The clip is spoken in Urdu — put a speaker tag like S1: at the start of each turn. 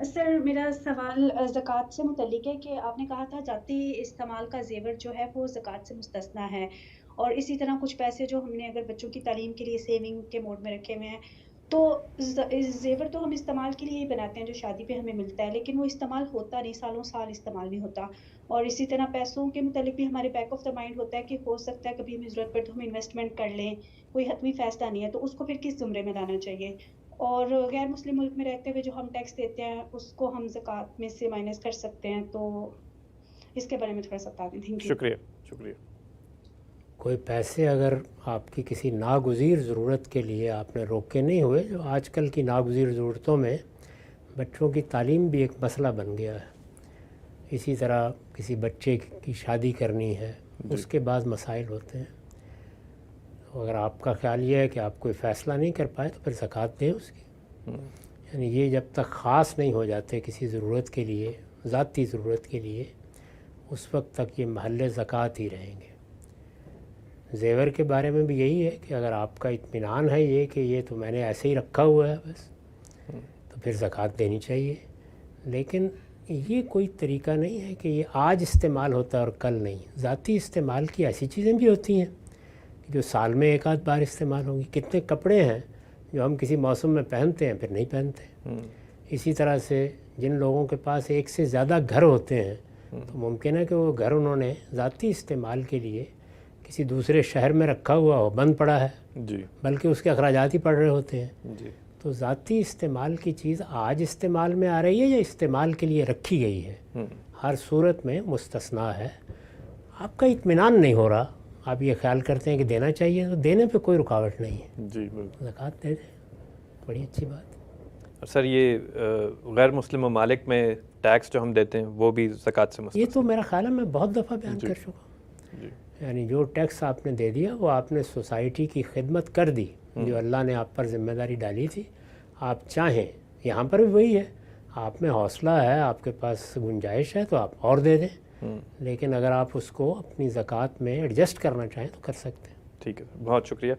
S1: سر میرا سوال زکوٰۃ سے متعلق ہے کہ آپ نے کہا تھا ذاتی استعمال کا زیور جو ہے وہ زکوٰۃ سے مستثنیٰ ہے، اور اسی طرح کچھ پیسے جو ہم نے اگر بچوں کی تعلیم کے لیے سیونگ کے موڈ میں رکھے ہوئے ہیں، تو زیور تو ہم استعمال کے لیے ہی بناتے ہیں جو شادی پہ ہمیں ملتا ہے، لیکن وہ استعمال ہوتا نہیں، سالوں سال استعمال نہیں ہوتا۔ اور اسی طرح پیسوں کے متعلق بھی ہمارے بیک آف دا مائنڈ ہوتا ہے کہ ہو سکتا ہے کبھی ہمیں ضرورت پڑے تو ہم انویسٹمنٹ کر لیں، کوئی حتمی فیصلہ نہیں ہے، تو اس کو پھر کس زمرے میں لانا چاہیے؟ اور غیر مسلم ملک میں رہتے ہوئے جو ہم ٹیکس دیتے ہیں اس کو ہم زکوٰۃ میں سے مائنس کر سکتے ہیں، تو اس کے بارے میں تھوڑا سا بتا دیں۔ Thank you.
S2: شکریہ شکریہ۔
S3: کوئی پیسے اگر آپ کی کسی ناگزیر ضرورت کے لیے آپ نے روکے نہیں ہوئے، جو آج کل کی ناگزیر ضرورتوں میں بچوں کی تعلیم بھی ایک مسئلہ بن گیا ہے، اسی طرح کسی بچے کی شادی کرنی ہے، اس کے بعد مسائل ہوتے ہیں۔ اگر آپ کا خیال یہ ہے کہ آپ کوئی فیصلہ نہیں کر پائے تو پھر زکوٰۃ دیں اس کی، یعنی یہ جب تک خاص نہیں ہو جاتے کسی ضرورت کے لیے، ذاتی ضرورت کے لیے، اس وقت تک یہ محل زکوٰۃ ہی رہیں گے۔ زیور کے بارے میں بھی یہی ہے کہ اگر آپ کا اطمینان ہے یہ کہ یہ تو میں نے ایسے ہی رکھا ہوا ہے بس، تو پھر زکوٰۃ دینی چاہیے، لیکن یہ کوئی طریقہ نہیں ہے کہ یہ آج استعمال ہوتا ہے اور کل نہیں۔ ذاتی استعمال کی ایسی چیزیں بھی ہوتی ہیں جو سال میں ایک آدھ بار استعمال ہوں گی۔ کتنے کپڑے ہیں جو ہم کسی موسم میں پہنتے ہیں پھر نہیں پہنتے۔ اسی طرح سے جن لوگوں کے پاس ایک سے زیادہ گھر ہوتے ہیں تو ممکن ہے کہ وہ گھر انہوں نے ذاتی استعمال کے لیے کسی دوسرے شہر میں رکھا ہوا ہو، بند پڑا ہے،
S2: جی
S3: بلکہ اس کے اخراجات ہی پڑ رہے ہوتے ہیں۔
S2: جی
S3: تو ذاتی استعمال کی چیز آج استعمال میں آ رہی ہے یا استعمال کے لیے رکھی گئی ہے، ہر صورت میں مستثنیٰ ہے۔ آپ کا اطمینان نہیں ہو رہا، آپ یہ خیال کرتے ہیں کہ دینا چاہیے، تو دینے پہ کوئی رکاوٹ نہیں ہے،
S2: جی بالکل۔
S3: زکوٰۃ دے دیں، بڑی اچھی بات ہے۔
S2: سر یہ غیر مسلم ممالک میں ٹیکس جو ہم دیتے ہیں وہ بھی زکوٰۃ سے مستثنی؟
S3: یہ تو میرا خیال ہے میں بہت دفعہ بیان کر چکا ہوں،
S2: جی
S3: یعنی جو ٹیکس آپ نے دے دیا وہ آپ نے سوسائٹی کی خدمت کر دی، جو اللہ نے آپ پر ذمہ داری ڈالی تھی۔ آپ چاہیں، یہاں پر بھی وہی ہے، آپ میں حوصلہ ہے، آپ کے پاس گنجائش ہے تو آپ اور دے دیں، لیکن اگر آپ اس کو اپنی زکوٰۃ میں ایڈجسٹ کرنا چاہیں تو کر سکتے ہیں۔
S2: ٹھیک ہے، بہت شکریہ۔